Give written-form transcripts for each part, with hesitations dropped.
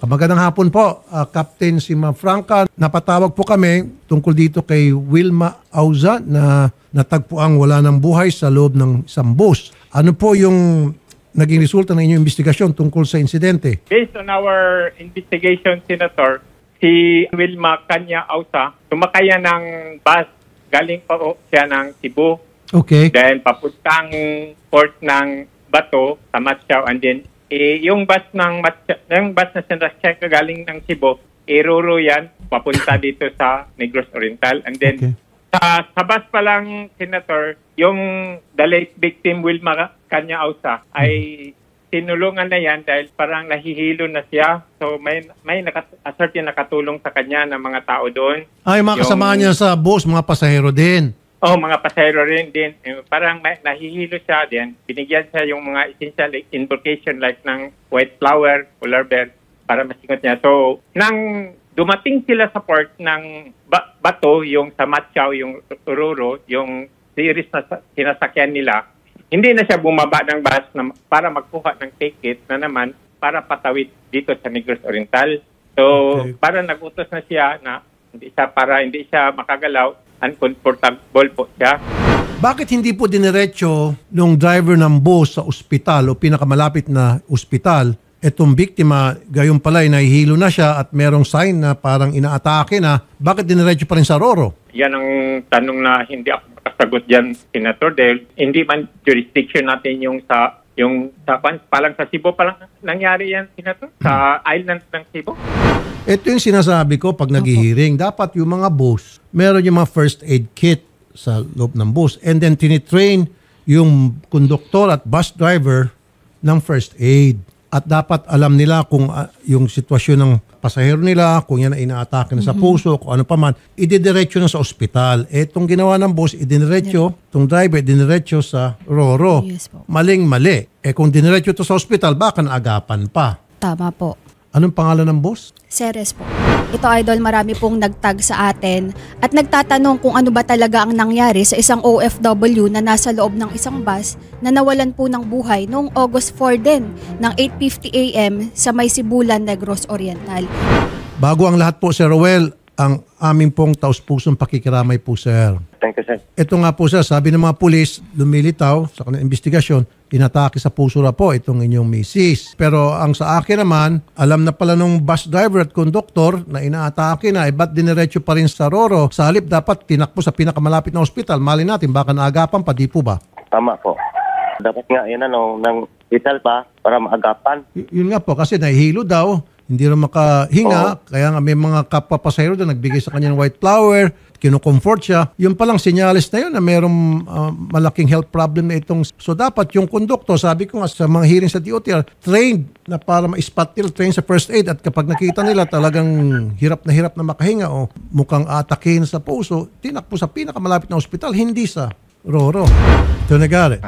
Magandang hapon po, Captain si Ma'am Franca. Napatawag po kami tungkol dito kay Wilma Auza na natagpuang wala ng buhay sa loob ng isang bus. Ano po yung naging resulta ng inyong investigasyon tungkol sa insidente? Based on our investigation, Senator, si Wilma Kanya Auza, sumakaya ng bus, galing pa siya ng Cebu. Okay. Then papuntang port ng Bato sa Matchao, and then yung bus ng yung bus na sinasya galing ng Cebu, iruro yan, papunta dito sa Negros Oriental. And then, sa bus pa lang, Senator, yung the late victim, Wilma Kanya Auza, ay tinulungan na yan dahil parang nahihilo na siya. So, may certain nakatulong sa kanya ng mga tao doon. Ay, mga kasama niya sa bus, mga pasahero din. Oh, mga pasahero rin din. Parang nahihilo siya din. Binigyan siya yung mga essential invocation like ng white flower, polar bear, para masingot niya. So, nang dumating sila sa port ng Bato, yung sa Matchao, yung Oruro, yung series na sinasakyan nila, hindi na siya bumaba ng bus para magkuha ng ticket na naman para patawid dito sa Negros Oriental. So, para nagutos na siya na hindi siya makagalaw, uncomfortable po siya. Bakit hindi po diniretso nung driver ng bus sa ospital o pinakamalapit na ospital, etong biktima, gayon pala ay nahihilo na siya at merong sign na parang inaatake na, bakit diniretso pa rin sa Roro? Yan ang tanong na hindi ako makasagot dyan, Senator, dahil hindi man jurisdiction natin yung sa palang sa Cebu palang nangyari yan, Senator, sa island ng Cebu. Ito yung sinasabi ko pag nag-hearing. Dapat yung mga bus, meron yung mga first aid kit sa loob ng bus. And then tinitrain yung konduktor at bus driver ng first aid. At dapat alam nila kung yung sitwasyon ng pasahero nila, kung yan ay inaatake na sa puso, kung ano pa man, ididiretso na sa ospital. Itong ginawa ng bus, itong driver, idiniretso sa Roro. Yes po. Maling-mali. Kung diniretso to sa ospital, baka naagapan pa. Tama po. Anong pangalan ng bus? Ceres po. Ito, Idol, marami pong nagtag sa atin at nagtatanong kung ano ba talaga ang nangyari sa isang OFW na nasa loob ng isang bus na nawalan po ng buhay noong August 4 din ng 8:50 AM sa May Sibulan, Negros Oriental. Bago ang lahat po, Sir Roel, ang aming pong taus-pusong pakikiramay po, sir. Thank you, sir. Ito nga po, sir, sabi ng mga pulis, lumilitaw sa kanilang investigasyon, inatake sa puso na po itong inyong misis. Pero ang sa akin naman, alam na pala nung bus driver at conductor na inaatake na, ba't diniretso pa rin sa Roro? Sa halip, dapat tinakbo sa pinakamalapit na ospital. Mali natin, baka naagapan pa, di po ba? Tama po. Dapat nga yun ng hospital pa para maagapan. Yun nga po, kasi nahihilo daw. Hindi rin makahinga, kaya nga may mga kapapasahero doon nagbigay sa kanya ng white flower, kinukomfort siya. Yung palang senyales na yun na mayroong malaking health problem na itong. So dapat yung konduktor, sabi ko nga sa mga hearing sa DOTR, trained na para ma-spot nila, trained sa first aid, at kapag nakita nila talagang hirap na makahinga o mukhang atakin sa puso, tinakbo sa pinakamalapit na ospital, hindi sa Roro. Ito nagari.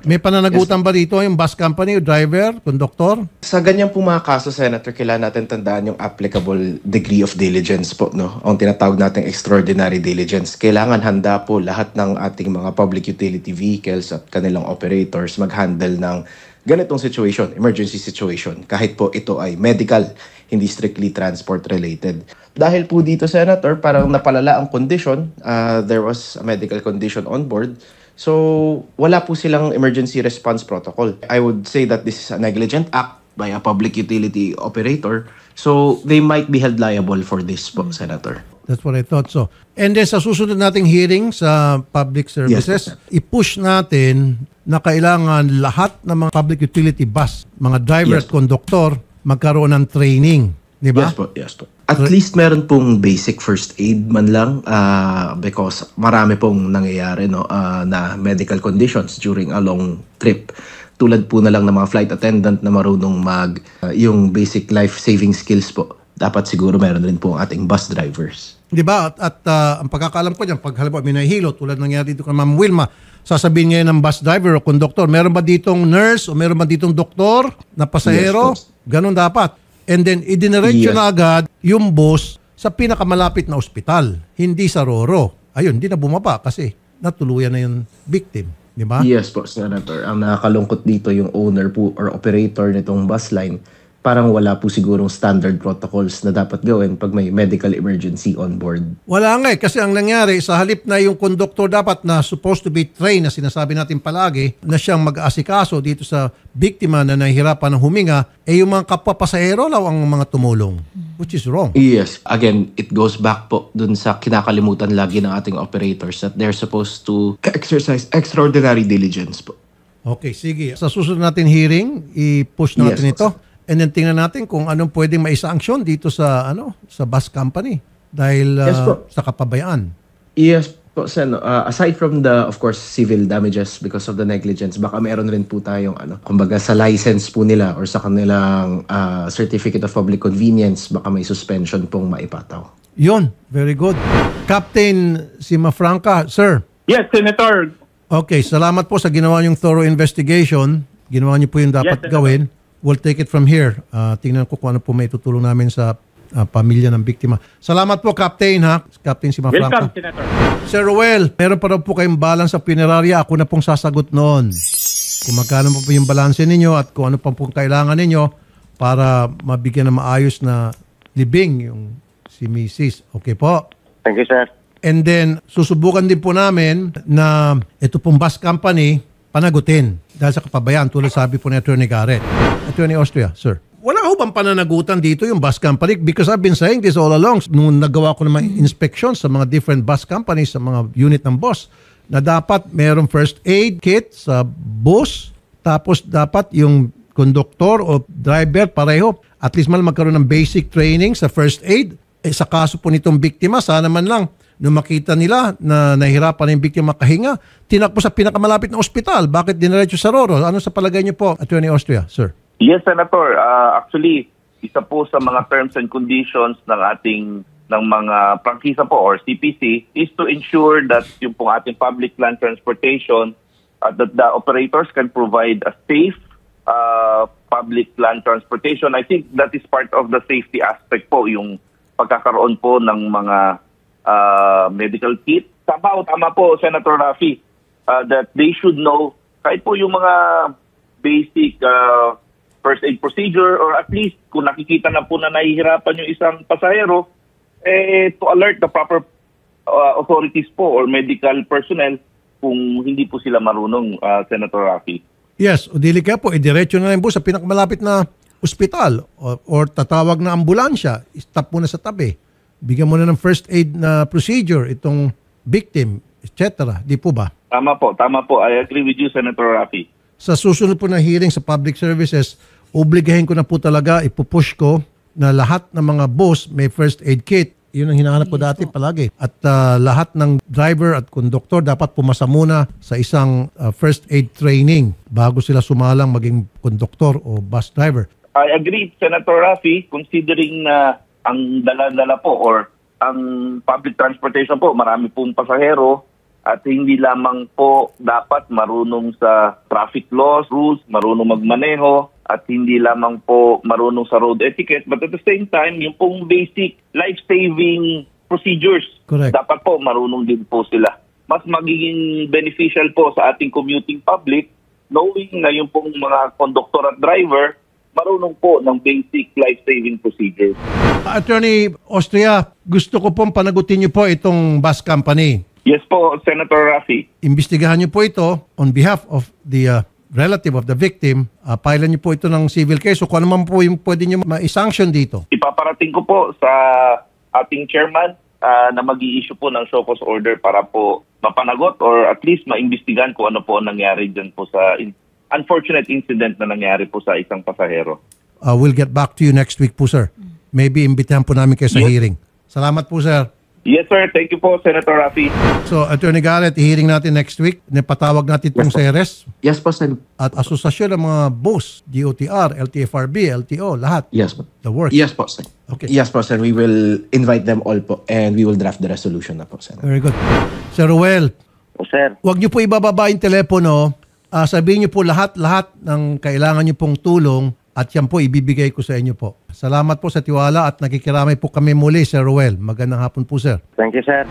May pananagutan ba dito yung bus company, driver, conductor? Sa ganyan po mga kaso, Senator, kailangan natin tandaan yung applicable degree of diligence po, no? Ang tinatawag nating extraordinary diligence. Kailangan handa po lahat ng ating mga public utility vehicles at kanilang operators mag-handle ng ganitong situation, emergency situation, kahit po ito ay medical, hindi strictly transport related. Dahil po dito, Senator, parang napalala ang condition, there was a medical condition on board. So, wala po silang emergency response protocol. I would say that this is a negligent act by a public utility operator. So, they might be held liable for this po, Senator. That's what I thought so. And then sa susunod nating hearing sa public services, Yes, i-push natin na kailangan lahat ng mga public utility bus, mga driver at conductor, magkaroon ng training. Di ba? Yes po. At least meron pong basic first aid man lang because marami pong nangyayari na medical conditions during a long trip. Tulad po na lang ng mga flight attendant na marunong yung basic life-saving skills po. Dapat siguro meron rin po ang ating bus drivers. Di ba? At ang pagkakaalam ko dyan, pag halimbawa may nahihilo, tulad nangyari dito kay Ma'am Wilma, sasabihin ngayon ng bus driver o conductor, meron ba ditong nurse o meron ba ditong doktor na pasahero? Yes, Ganon dapat. And then, idiniretso na agad yung bus sa pinakamalapit na ospital, hindi sa Roro. Ayun, hindi na bumaba kasi natuluyan na yung victim. Di ba? Yes po, Senator. Ang nakakalungkot dito yung owner po or operator nitong bus line. parang wala po sigurong standard protocols na dapat gawin pag may medical emergency on board. Wala nga kasi ang nangyari, sa halip na yung conductor dapat na supposed to be trained na sinasabi natin palagi na siyang mag-aasikaso dito sa biktima na nahihirapan ng huminga, yung mga kapwa pasahero lang ang mga tumulong, which is wrong. Yes. Again, it goes back po dun sa kinakalimutan lagi ng ating operators that they're supposed to exercise extraordinary diligence po. Okay, sige. Sa susunod natin hearing, i-push natin ito. And then tingnan natin kung anong pwedeng mai-sanction dito sa sa bus company dahil Yes, po. sa kapabayaan. Yes po, Sen. Aside from the, of course, civil damages because of the negligence, baka meron rin po tayong, kumbaga sa license po nila or sa kanilang certificate of public convenience, baka may suspension pong maipataw. Yun, very good. Captain Simafranca, sir. Yes, Senator. Okay, salamat po sa ginawa niyong thorough investigation. Ginawa niyo po yung dapat Yes, gawin. We'll take it from here. Tingnan ko kung ano po may tutulong namin sa pamilya ng biktima. Salamat po, Captain, ha? Captain Simafranca. Welcome, Senator. Sir Ruel, meron pa daw po kayong balance sa punerarya. Ako na pong sasagot noon. Kung magkano po yung balanse ninyo at kung ano pa pong kailangan ninyo para mabigyan ng maayos na libing yung si Mrs. Okay po? Thank you, sir. And then, susubukan din po namin na ito pong bus company panagutin dahil sa kapabayaan tulad sabi po ni Attorney Garrett. Attorney Austria, sir. Wala ho bang pananagutan dito yung bus company? Because I've been saying this all along. Nung nagawa ko ng mga inspections sa mga different bus companies, sa mga unit ng bus, na dapat mayroong first aid kit sa bus, tapos dapat yung conductor o driver pareho, at least man magkaroon ng basic training sa first aid. Sa kaso po nitong biktima, sana man lang nung makita nila na nahihirapan na yung biktima makahinga, tinakbo sa pinakamalapit na ospital. Bakit diniretso sa Roro? Ano sa palagay niyo po, Attorney Austria, sir? Yes, Senator. Actually, isa po sa mga terms and conditions ng mga prangkisa po or CPC is to ensure that yung pong ating public land transportation, that the operators can provide a safe public land transportation. I think that is part of the safety aspect po, yung pagkakaroon po ng mga medical kit. Tama po, Senator Rafi, that they should know, kahit po yung mga basic first aid procedure, or at least kung nakikita na po na nahihirapan yung isang pasahero, to alert the proper authorities po or medical personnel kung hindi po sila marunong, Senator Rafi. Yes, o dili kaya po, idiretso na lang po sa pinakamalapit na ospital or tatawag na ambulansya, stop muna sa tabi. Bigyan mo na ng first aid na procedure itong victim, etc. Di po ba? Tama po. I agree with you, Senator Rafi. Sa susunod po na hearing sa public services, obligahin ko na po talaga, ipupush ko na lahat ng mga bus may first aid kit. Yun ang hinahanap ko dati palagi. At lahat ng driver at conductor dapat pumasa muna sa isang first aid training bago sila sumalang maging conductor o bus driver. I agree, Senator Rafi, considering na ang dala-dala po or ang public transportation po, marami pong pasahero at hindi lamang po dapat marunong sa traffic laws, rules, marunong magmaneho at hindi lamang po marunong sa road etiquette, but at the same time, yung pong basic life-saving procedures, Correct. dapat po marunong din po sila. Mas magiging beneficial po sa ating commuting public knowing na yung pong mga conductor at driver marunong po ng basic life-saving procedures. Attorney Austria, gusto ko pong panagutin niyo po itong bus company. Yes po, Senator Rafi. Imbestigahan niyo po ito on behalf of the relative of the victim. Pailan niyo po ito ng civil case o kung ano man po yung pwede niyo ma-sanction dito. Ipaparating ko po sa ating chairman na mag-i-issue po ng show cause order para po mapanagot or at least maimbestigahan kung ano po ang nangyari dyan po sa unfortunate incident na nangyari po sa isang pasahero. We'll get back to you next week po, sir. Maybe imbitahan po namin kayo sa hearing. Salamat po, sir. Yes, sir. Thank you po, Senator Rafi. So, Attorney Garrett, i-hearing natin next week. Napatawag natin itong CRS Yes po, Sen. at asosasyon ng mga BOS, DOTR, LTFRB, LTO, lahat. Yes po. The works. Yes po, Sen. Okay. Yes po, Sen. We will invite them all po and we will draft the resolution na po, Sen. Very good. Sir Ruel, O, sir. huwag niyo po ibababa yung telepono. Sabihin niyo po lahat ng kailangan niyo pong tulong at yan po ibibigay ko sa inyo po. Salamat po sa tiwala at nakikiramay po kami muli, Sir Ruel. Magandang hapon po, sir. Thank you, sir.